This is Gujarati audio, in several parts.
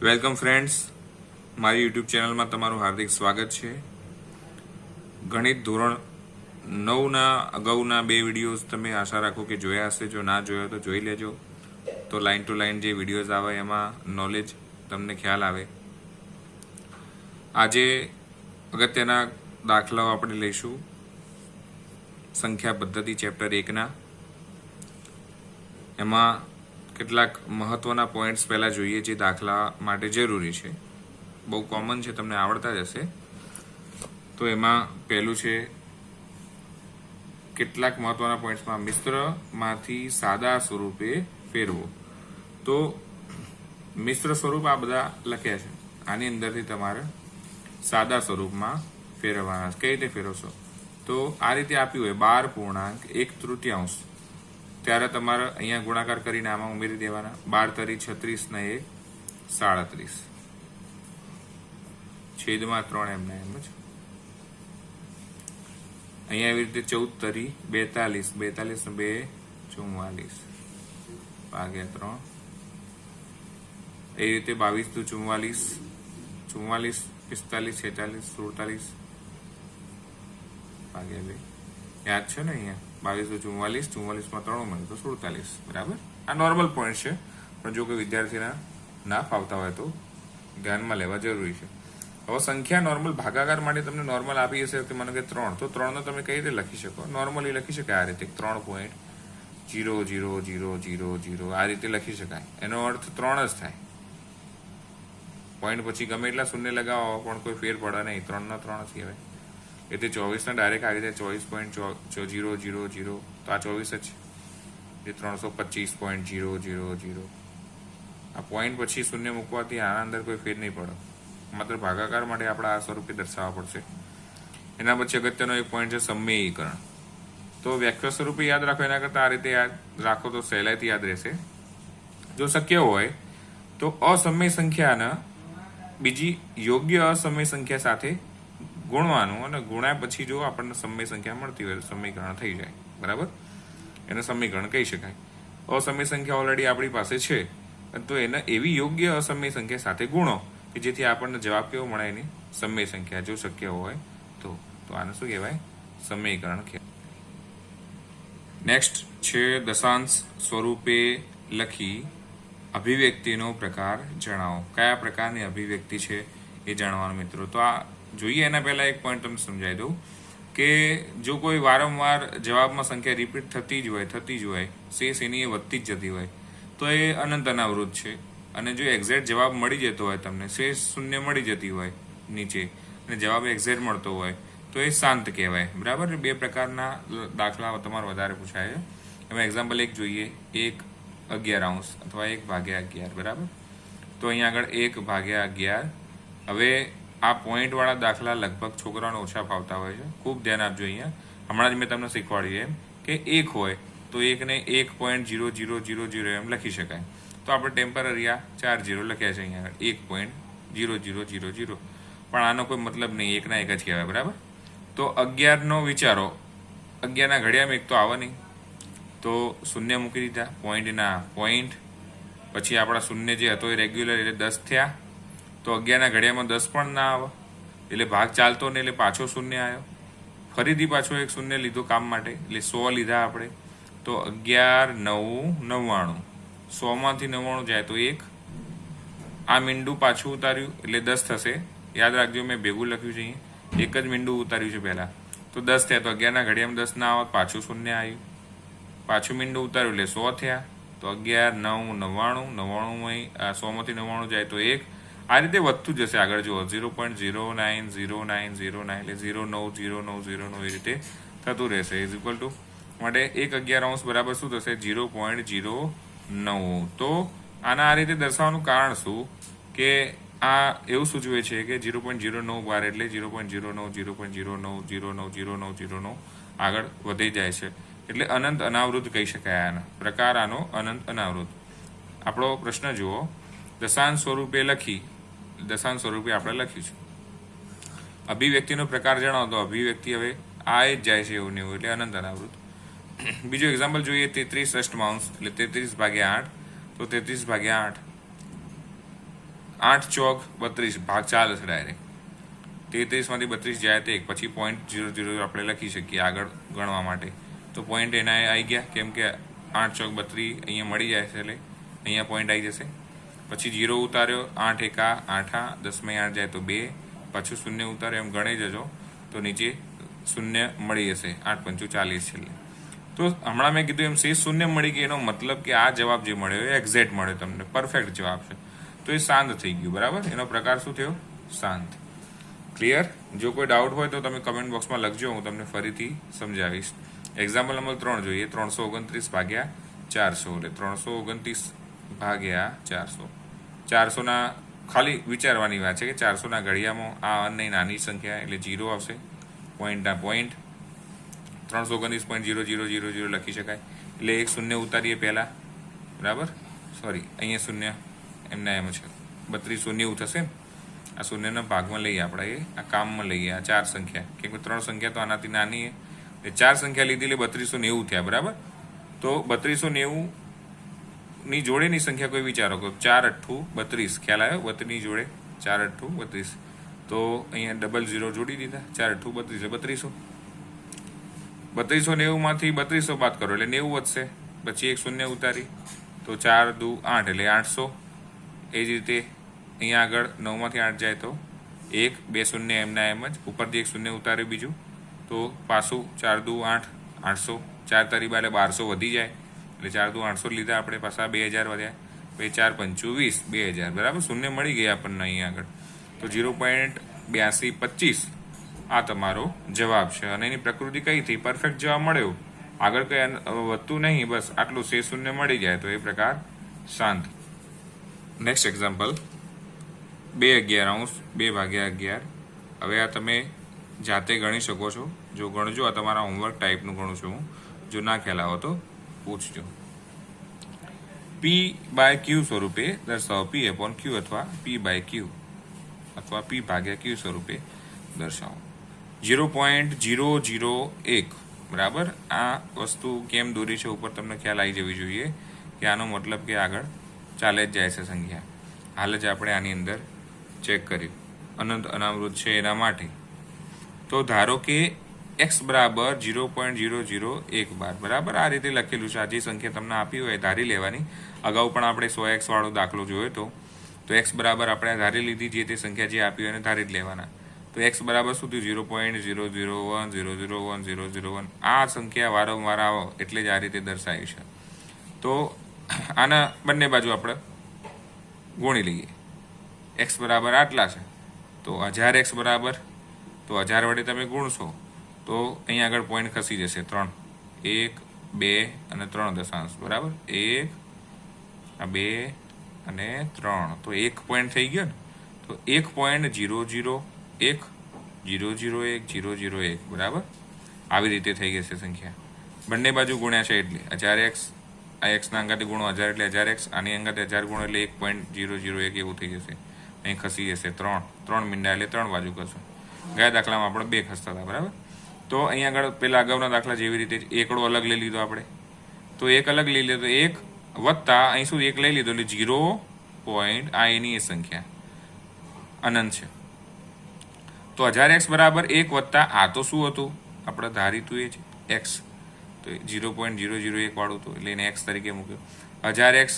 વેલકમ ફ્રેન્ડ્સ, મારી યુટ્યુબ ચેનલમાં તમારું હાર્દિક સ્વાગત છે. ગણિત ધોરણ 9ના અગાઉના 2 વિડીયોઝ તમે આશા રાખો કે જોયા હશે. જો ના જોયા તો જોઈ લેજો, તો લાઇન ટુ લાઇન જે વિડીયોઝ આવે એમાં નોલેજ તમને ખ્યાલ આવે. આજે અગત્યના દાખલાઓ આપણે લઈશું સંખ્યા પદ્ધતિ ચેપ્ટર 1ના. એમાં કેટલાક મહત્વના પોઈન્ટ્સ પહેલા જોઈએ જે દાખલા માટે જરૂરી છે. બહુ કોમન છે, તમને આવડતા જ હશે. તો એમાં પહેલું છે કેટલાક મહત્વના પોઈન્ટ્સમાં મિશ્રમાંથી સાદા સ્વરૂપે ફેરવો. તો મિશ્ર સ્વરૂપ આ બધા લખ્યા છે, આની અંદરથી તમારે સાદા સ્વરૂપમાં ફેરવવાના. કઈ રીતે ફેરવશો? તો આ રીતે આપ્યું હોય 12.1/3, ત્યારે તમારે અહીંયા ગુણાકાર કરીને આમાં ઉમેરી દેવાના. 12 તરી 36 ને 1 37, છેદમાં 3 એમને એમ જ. અહીંયા એવી રીતે 14 તરી 42, 42 ને 2 44 ભાગ્યા 3. એ રીતે 22 દુ 44, 44 45 46 47 ભાગ્યા 2. યાદ છે ને? અહીંયા 22 44, 44 માં 3 ઉમેરો તો 47. બરાબર. આ નોર્મલ પોઈન્ટ છે, પણ જો કોઈ વિદ્યાર્થીના ના ફાવતા હોય તો ધ્યાનમાં લેવા જરૂરી છે. હવે સંખ્યા નોર્મલ ભાગાકાર માટે તમને નોર્મલ આપી હશે કે મને કે 3, તો 3 નો તમે કઈ રીતે લખી શકો? નોર્મલી લખી શકાય આ રીતે 3.000000 આ રીતે લખી શકાય. એનો અર્થ 3 જ થાય. પોઈન્ટ પછી ગમે એટલા શૂન્ય લગાવો પણ કોઈ ફેર પડે નહીં, 3 ના 3 જ કહેવાય. એટલે 24 ના ડાયરેક્ટ આવી જાય 24.000, તો આ 24 જ છે. 325.000. આ પોઈન્ટ પછી શૂન્ય મૂકવાથી આના અંદર કોઈ ફેર નહીં પડે. માત્ર ભાગાકાર માટે આપણે આ સ્વરૂપે દર્શાવવા પડશે. એના પછી અગત્યનો એક પોઈન્ટ છે સમયીકરણ. તો વ્યાખ્યા સ્વરૂપે યાદ રાખો એના કરતાં આ રીતે યાદ રાખો તો સહેલાઈથી યાદ રહેશે. જો શક્ય હોય તો અસમય સંખ્યાને બીજી યોગ્ય અસમય સંખ્યા સાથે ગુણવાનું, અને ગુણ્યા પછી જો આપણને સમય સંખ્યા મળતી હોય તો સમીકરણ થઈ જાય. બરાબર, એને સમીકરણ કહી શકાય. અસમય સંખ્યા ઓલરેડી આપણી પાસે છે, તો એને એવી યોગ્ય અસમય સંખ્યા સાથે ગુણો કે જેથી આપણને જવાબ કેવો મળે એની સમય સંખ્યા, જો શક્ય હોય તો આને શું કહેવાય? સમીકરણ કહેવાય. નેક્સ્ટ છે દશાંશ સ્વરૂપે લખી અભિવ્યક્તિનો પ્રકાર જણાવો. કયા પ્રકારની અભિવ્યક્તિ છે એ જાણવાનું મિત્રો. તો આ જોઈએ એના પહેલા એક પોઈન્ટ તમને સમજાવી દઉં કે જો કોઈ વારંવાર જવાબમાં સંખ્યા રિપીટ થતી જ હોય, શેષ એની એ વધતી જ જતી હોય, તો એ અનંત અનાવૃત છે. અને જો એક્ઝેક્ટ જવાબ મળી જતો હોય, તમને શેષ શૂન્ય મળી જતી હોય નીચે, અને જવાબ એક્ઝેક્ટ મળતો હોય, તો એ શાંત કહેવાય. બરાબર. 2 પ્રકારના દાખલા તમારે વધારે પૂછાય છે. એમાં એક્ઝામ્પલ એક જોઈએ, 1/11 અથવા 1/11. બરાબર. તો અહીંયા આગળ 1/11. હવે આ પોઈન્ટ વાળા દાખલા લગભગ છોકરાઓને ઓછા ફાવતા હોય છે. ખૂબ ધ્યાન આપજો. અહીંયા હમણાં જ મેં તમને શીખવાડ્યું એમ કે 1 હોય તો 1 ને 1.0000 એમ લખી શકાય. તો આપણે ટેમ્પરરી આ 4 0 લખ્યા છે અહીંયા આગળ, 1.0000. પણ આનો કોઈ મતલબ નહીં, 1 ના 1 જ કહેવાય. બરાબર. તો 11 નો વિચારો, 11 ના ઘડિયામાં 1 તો આવે નહીં, તો શૂન્ય મૂકી દીધા. પોઈન્ટ પછી આપણા શૂન્ય જે હતો એ રેગ્યુલર એટલે 10 થયા. તો 11 ના ઘડિયામાં 10 પણ ના આવે, એટલે ભાગ ચાલતો નહીં, એટલે પાછો શૂન્ય આવ્યો. ફરીથી પાછો એક શૂન્ય લીધો કામ માટે, એટલે 100 લીધા આપણે. તો 11 9 99. 100 માંથી 99 જાય તો 1. આ મીંડું પાછું ઉતાર્યું એટલે 10 થશે. યાદ રાખજો, મેં ભેગું લખ્યું છે અહીંયા, એક જ મીંડું ઉતાર્યું છે પહેલા. તો 10 થયા. તો 11 ના ઘડિયામાં 10 ના આવત, પાછું શૂન્ય આવ્યું. પાછું મીંડું ઉતાર્યું એટલે 100 થયા. તો 11 9 99. 100 માંથી 99 જાય તો 1. આ રીતે વધતું જશે આગળ. જુઓ 0.090909 એટલે 090909 એ રીતે થતું રહેશે. ઇઝ ઇક્વલ ટુ માટે 1/11 બરાબર શું થશે? 0.09. તો આના આ રીતે દર્શાવવાનું કારણ શું કે આ એવું સૂચવે છે કે 0.09 એટલે 0.09 આગળ વધી જાય છે, એટલે અનંત અનાવૃત કહી શકાય. આના પ્રકાર આનો અનંત અનાવૃત. આપણો પ્રશ્ન જુઓ, દશાંશ સ્વરૂપે આપણે લખ્યું છે. અભિવ્યક્તિનો પ્રકાર જણાવો. તો અભિવ્યક્તિ હવે આ જ જાય છે એવું ને એવું, એટલે અનંત અનાવૃત. બીજું એક્ઝામ્પલ જોઈએ, 33 અષ્ટમાંશ એટલે 33/8. તો 33/8 8 ચોક 32 ભાગ 4 હશે ડાયરેક્ટ. 33 માંથી 32 જાય તો 1, પછી 0.00 આપણે લખી શકીએ આગળ ગણવા માટે. તો પોઈન્ટ એના આવી ગયા, કેમ કે 8 ચોક 32 અહીંયા મળી જાય છે, એટલે અહીંયા પોઈન્ટ આવી જશે. પછી 0 ઉતાર્યો, 8 એકા 8, 10 માં 8 જાય તો 2, પાછું 0 ઉતાર્યો, એમ ગણી જજો તો નીચે 0 મળી જશે. 8 × 5 = 40 છેલ્લે. તો હમણાં મેં કીધું એમ શેષ 0 મળી ગઈ, એનો મતલબ કે આ જવાબ જે મળ્યો એ એક્ઝેક્ટ મળ્યો, તમને પરફેક્ટ જવાબ છે. તો એ શાંત થઈ ગયું, બરાબર. એનો પ્રકાર શું થયો? શાંત. ક્લિયર? જો કોઈ ડાઉટ હોય તો તમે કમેન્ટ બોક્સમાં લખજો, હું તમને ફરીથી સમજાવીશ. એક્ઝામ્પલ નંબર 3 જોઈએ. 329 ભાગ્યા 400, એટલે 329 ભાગ્યા 400. 400 ના ખાલી વિચારવાની વાત છે કે 400 ના ઘડિયામાં આ અનની નાની સંખ્યા એટલે 0 આવશે, પોઈન્ટના પોઈન્ટ 329.0000 લખી શકાય. એટલે એક 0 ઉતારીએ પહેલા, બરાબર. સોરી, અહીંયા 0 એમના એમ છે, 32 થશે ને. આ 0ના ભાગમાં લઈએ આપણે, આ કામમાં લઈએ. આ 4 સંખ્યા, કેમ કે 3 સંખ્યા તો આનાથી નાની છે, એટલે 4 સંખ્યા લીધી એટલે 3290 થયા, બરાબર. તો 3290 ની જોડેની સંખ્યા કોઈ વિચારો કે 4 × 8 = 32, ખ્યાલ આવ્યો? 32 ની જોડે 4 × 8 = 32, તો અહીંયા ડબલ 0 જોડી દીધા. 4 × 8 = 32, 3290 માંથી 3200 બાદ કરો એટલે 90 વધશે. પછી એક 0 ઉતારી તો 4 × 2 = 8 એટલે 800. એ જ રીતે અહીંયા આગળ 9 માંથી 8 જાય તો 1, 2 0 એમના એમ જ, ઉપરથી એક 0 ઉતાર્યું બીજું, તો પાછું 4 × 2 = 8, 800. 4 તારી 12 એટલે 1200 વધી જાય, એટલે 4 × 2 = 800 લીધા આપણે, પાછા 2000 વધ્યા. પછી 4 × 5 = 20, 2000, બરાબર. 0 મળી ગયા આપણને અહીંયા આગળ. તો 0.8225 આ તમારો જવાબ છે. અને એની પ્રકૃતિ કઈ થઈ? પરફેક્ટ જવાબ મળ્યો, આગળ કઈ વધતું નહીં, બસ આટલું શેષ 0 મળી જાય તો એ પ્રકાર શાંત. Next example 2/11, 2/11. હવે આ તમે જાતે ગણી શકો છો. જો ગણજો, આ તમારા હોમવર્ક ટાઈપનું ગણું છું હું. જો ના ખ્યાલ આવો તો પૂછજો. P/Q સ્વરૂપે દર્શાવો. P/Q અથવા P/Q અથવા P/Q સ્વરૂપે દર્શાવો. 0.001, બરાબર. આ વસ્તુ કેમ દોરી છે ઉપર તમને ખ્યાલ આવી જવી જોઈએ કે આનો મતલબ કે આગળ ચાલે જ જાય છે સંખ્યા. હાલ જ આપણે આની અંદર ચેક કર્યું, અનંત અનામૃત છે એના માટે. તો ધારો કે x બરાબર 0.001 બરાબર આ રીતે લખેલું છે. આ જે સંખ્યા તમને આપી હોય ધારી લેવાની. અગાઉ પણ આપણે 100x વાળો દાખલો જોયો તો x બરાબર આપણે ધારી લીધી, જે તે સંખ્યા જે આપી હોય એને ધારી જ લેવાના. તો x બરાબર શું થયું? 0.001 001 001. આ સંખ્યા વારંવાર આવો એટલે જ આ રીતે દર્શાવી છે. તો આના બંને બાજુ આપણે ગુણી લઈએ. x બરાબર આટલા છે, તો 1000x બરાબર, તો 1000 વડે તમે ગુણશો તો અહીંયા આગળ પોઈન્ટ ખસી જશે 3, 1, 2 અને 3 દશાંશ, બરાબર. 1, 2 અને 3, તો 1 પોઈન્ટ થઈ ગયો ને. તો 1.001 001 001, બરાબર. આવી રીતે થઈ જશે સંખ્યા. બંને બાજુ ગુણ્યા છે એટલે 1000x, આ x ના અંગાથી ગુણો 1000 એટલે 1000x, આની અંગાથી 1000 ગુણો એટલે 1.001 એવું થઈ જશે. અહીં ખસી જશે 3 મીંડા એટલે 3 બાજુ કરશો. ગયા દાખલામાં આપણે 2 ખસતા હતા, બરાબર. તો અહીંયા આગળ પેલા અગાઉના દાખલા જેવી રીતે એકડો અલગ લઈ લીધો આપણે, તો 1 અલગ લઈ લીધો, 1 વત્તા અહીં શું 1 લઈ લીધો એટલે 0. આ એની એ સંખ્યા અનંત છે. તો 1000x બરાબર 1 વત્તા આ તો શું હતું આપણે ધારીતું એ છે x, તો 0.001 વાળું હતું એટલે એને x તરીકે મૂક્યો. 1000x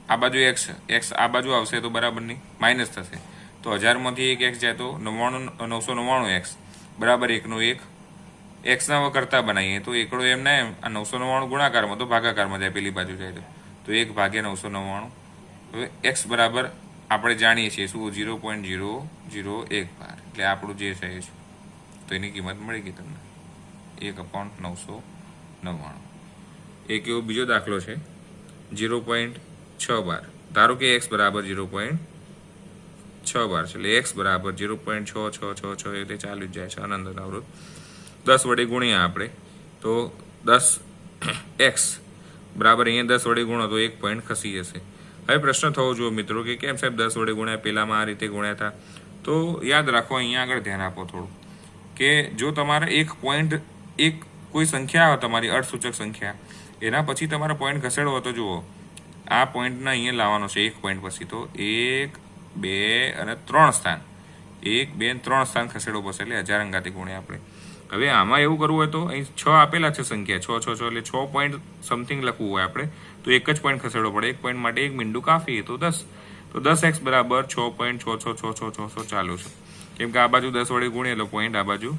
આ બાજુ x આ બાજુ આવશે તો બરાબર નહીં, માઇનસ થશે. તો 1000 માંથી 1 x જાય તો 999x બરાબર 1 નો 1. x ના કરતા બનાવીએ તો એકડો એમ ના એમ, આ 999 ગુણાકારમાં તો ભાગાકારમાં જાય, પેલી બાજુ જાય તો 1/999. હવે x બરાબર આપણે જાણીએ છીએ શું? 0.001 એટલે આપણું જે છે તો એની કિંમત મળી ગઈ તમને 1/999. એક એવો બીજો દાખલો છે 0.612. ધારો કે x બરાબર 0.612 છે, એટલે x બરાબર 0.6666 એ રીતે ચાલુ જ જાય છે અનંત અનાવૃત. 10 વડે ગુણ્યા આપણે તો 10x બરાબર અહીંયા 10 વડે ગુણો તો 1 પોઈન્ટ ખસી જશે. હવે પ્રશ્ન થવો જોઈએ મિત્રો કે કેમ સાહેબ 10 વડે ગુણ્યા, પેલામાં આ રીતે ગુણ્યા હતા? તો યાદ રાખો, અહીંયા આગળ ધ્યાન આપો થોડું કે જો તમારે એક કોઈ સંખ્યા આવે તમારી અર્થસૂચક સંખ્યા, એના પછી તમારે પોઈન્ટ ખસેડવો તો જુઓ આ પોઈન્ટને અહીંયા લાવવાનો છે 1 પોઈન્ટ પછી. તો 1, 2 અને 3 સ્થાન, 1 2 3 સ્થાન ખસેડવો પડશે, એટલે 1000 અંગાથી ગુણ્યા આપણે. હવે આમાં એવું કરવું હોય તો અહીં 6 આપેલા છે સંખ્યા, 6 6 6 એટલે 6 પોઈન્ટ સમથિંગ લખવું હોય આપણે તો એક જ પોઈન્ટ ખસેડવો પડે, એક પોઈન્ટ માટે એક મીંડું કાફી, તો 10. તો 10x બરાબર 6.666666 ચાલુ છે, કેમ કે આ બાજુ 10 વડે ગુણીએ એટલે પોઈન્ટ આ બાજુ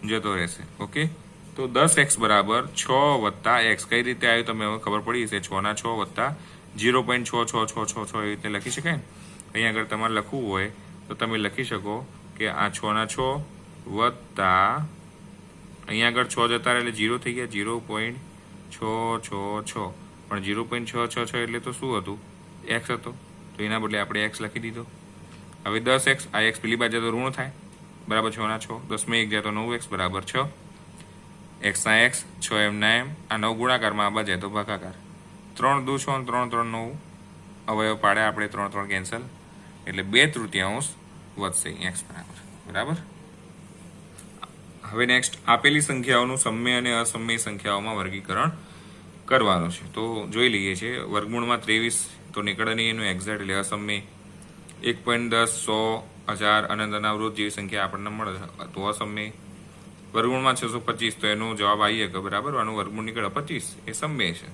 જતો રહેશે. ઓકે, તો 10x બરાબર 6 + x. કઈ રીતે આવ્યું તમે હવે ખબર પડી છે, 6 ના 6 વત્તા 0.66666 એવી રીતે લખી શકાય ને. અહીંયા આગળ તમારે લખવું હોય તો તમે લખી શકો કે આ 6 ના 6 વત્તા અહીંયા આગળ 6 જતા રહે એટલે 0 થઈ ગયા, 0.666, પણ 0.666 એટલે તો શું હતું, x હતો, તો એના બદલે આપણે x લખી દીધો. હવે 10x, આ x પેલી બાજુ તો ઋણ થાય, બરાબર 6 ના 6, 10 માં 1 જાય તો 9x બરાબર 6, x ના x, 6 એમ ના એમ, આ 9 ગુણાકારમાં આ બાજુ તો ભાગાકાર, 3 દુ 6 3 3 9 અવયવ પાડે આપણે, 3 3 કેન્સલ, એટલે 2/3 વધશે x બરાબર. હવે નેક્સ્ટ આપેલી સંખ્યાઓનું સમય અને અસમય સંખ્યાઓમાં વર્ગીકરણ કરવાનું છે. તો જોઈ લઈએ છીએ. વર્ગમૂળમાં 23 તો નીકળે નહીં, એનું એક્ઝેક્ટ એટલે અસમય. 1.10 100 1000 અનંત અનાવૃત જેવી સંખ્યા આપણને મળે તો અસમય. વર્ગમૂળમાં 625 તો એનો જવાબ આવીએ કે બરાબર આનું વર્ગમૂળ નીકળે 25, એ સમય છે.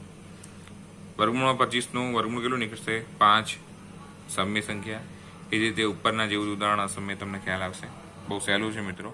વર્ગમૂળમાં 25 નું વર્ગમૂળ કેટલું નીકળશે, 5, સમય સંખ્યા. એ રીતે ઉપરના જેવું ઉદાહરણ અસમય તમને ખ્યાલ આવશે. બહુ સહેલું છે મિત્રો.